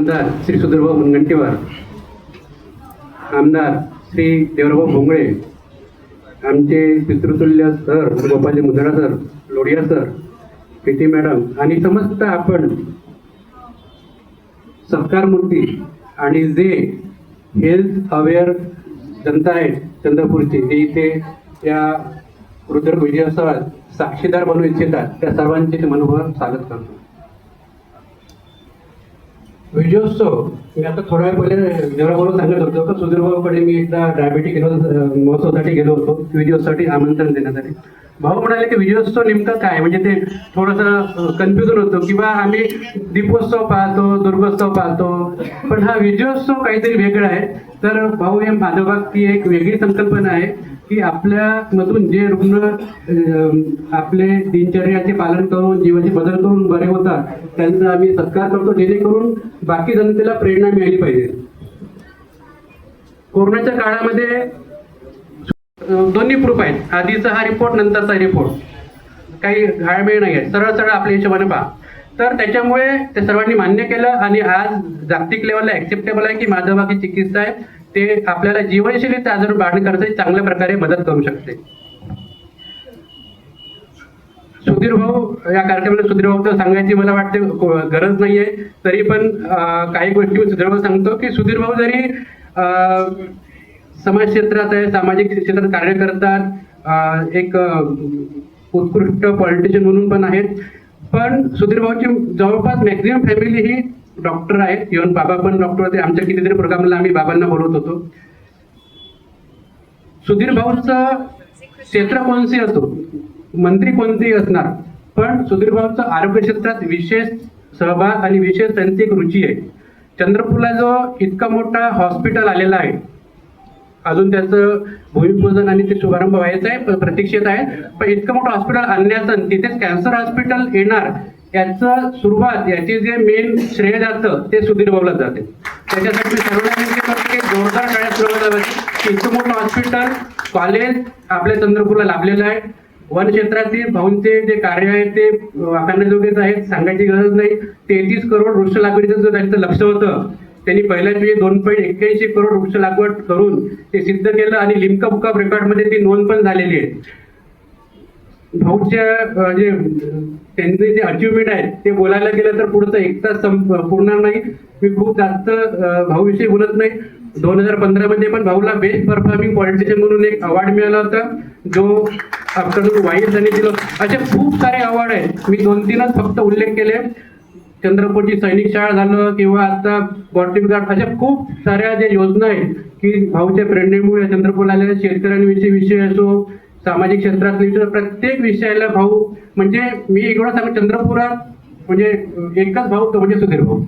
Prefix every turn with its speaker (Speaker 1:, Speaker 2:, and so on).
Speaker 1: आमदार श्री सुधीरभाऊ मुनगंटीवार, आमदार श्री देवराभाऊ भोंगळे, आमचे पितृतुल्य sir Gopalji Mundada sir, Lodhiya sir, PT madam आणि समस्त आपण सत्कार मूर्ती आणि जे हेल्थ अवेअर जनता आहे चंद्रपूरची, जे इथे या रुद्र विजयोत्सवात साक्षीदार बनू इच्छितात, त्या सर्वांचे मनोभाव स्वागत करतो. विजयोत्सव मी आता थोड्या वेळ पहिले देवराभाऊ सांगत होतो की सुधीरभाऊकडे मी एकदा डायबेटिक महोत्सवासाठी गेलो होतो, विजयोत्सवासाठी आमंत्रण देण्यासाठी. भाऊ म्हणाले की विजयोत्सव नेमकं काय, म्हणजे ते थोडंसं कन्फ्युजन होतं किंवा आम्ही दीपोत्सव पाहतो, दुर्गोत्सव पाहतो, पण हा विजयोत्सव काहीतरी वेगळा आहे. तर भाऊ हे माझ्याबाबतीत एक वेगळी संकल्पना आहे की आपल्यामधून जे रुग्ण आपले दिनचर्याचे पालन करून जीवाचे बदल करून बरे होतात त्यांचा आम्ही सत्कार करतो, जेणेकरून बाकी जनतेला प्रेरणा मिळाली पाहिजे. कोरोनाच्या काळामध्ये दोन्ही प्रूफ आहेत, आधीचा हा रिपोर्ट नंतरचा रिपोर्ट, काही घाळमेळ नाही आहे, सरळ सरळ आपल्या हिशोबाने पहा. तर त्याच्यामुळे ते सर्वांनी मान्य केलं आणि आज जागतिक लेवलला ऍक्सेप्टेबल आहे की माझाबाकी चिकित्सा आहे ते आपल्याला जीवनशैलीचे आजार बाळगणी करण्यासाठी चांगल्या प्रकारे मदत करू शकते. सुधीर भाऊ या कार्यक्रमाला सुधीर भाऊ सांगायची मला वाटते गरज नाही आहे, तरी पण काही गोष्टी मी सुधीर भाऊ सांगतो की सुधीर भाऊ जरी समाज क्षेत्रात आहे, सामाजिक क्षेत्रात कार्य करतात, एक उत्कृष्ट पॉलिटिशियन म्हणून पण आहेत, पण सुधीर भाऊची जवळपास मॅक्झिमम फॅमिली ही डॉक्टर आहेत. इव्हन बाबा पण डॉक्टर होते, आमच्या कितीतरी प्रोग्रामला आम्ही बाबांना बोलवत होतो. सुधीर भाऊचं क्षेत्र कोणते असो, मंत्री कोणतेही असणार, पण सुधीर भाऊचं आरोग्य क्षेत्रात विशेष सहभाग आणि विशेष त्यांची एक रुची आहे. चंद्रपूरला जो इतका मोठा हॉस्पिटल आलेला आहे, अजून त्याचं भूमिपूजन आणि ते शुभारंभ व्हायचा आहे, प्रतीक्षेत आहे, पण इतकं मोठं हॉस्पिटल आणण्याचं तिथेच कॅन्सर हॉस्पिटल येणार याचं सुरुवात, याची जे मेन श्रेय जातं ते सुधीर भाऊला जाते. त्याच्यासाठी मी सर्वांना विनंती करतो की जोरदार काळात सुरुवात व्हावी. इतकं मोठं हॉस्पिटल कॉलेज आपल्या चंद्रपूरला लाभलेलं आहे. वन क्षेत्रातील भाऊंचे जे कार्य आहे ते वाखाणण्याजोगेच आहेत, सांगायची गरज नाही. 33 करोड वृक्ष लागवडीचं जो त्यांचं लक्ष होतं त्यांनी पहिल्याच वेळी 2.81 करोड वृक्ष लागवड करून ते सिद्ध केलं आणि लिम्का बुक ऑफ रेकॉर्डमध्ये ती नोंद पण झालेली आहे. भाऊच्या जे त्यांचे जे अचिव्हमेंट आहेत ते बोलायला गेलं तर पुढचं एक तास पुरणार नाही. मी खूप जास्त भाऊविषयी बोलत नाही. 2015 मध्ये पण भाऊला बेस्ट परफॉर्मिंग पॉलिटिशियन म्हणून एक अवॉर्ड मिळाला होता, जो आफ्टरनून वाईज यांनी दिलं. असे खूप सारे अवॉर्ड आहेत, मी 2-3च फक्त उल्लेख केले. चंद्रपूरची सैनिक शाळा झालं किंवा आता बॉटनिक गार्ड, अशा खूप साऱ्या ज्या योजना आहेत की भाऊच्या प्रेरणेमुळे चंद्रपूरला आलेल्या शेतकऱ्यांविषयी विषय असो, सामाजिक क्षेत्रातले प्रत्येक विषयाला भाऊ, म्हणजे मी एवढं सांगू चंद्रपुरात म्हणजे एकच भाऊ तो म्हणजे सुधीर भाऊ.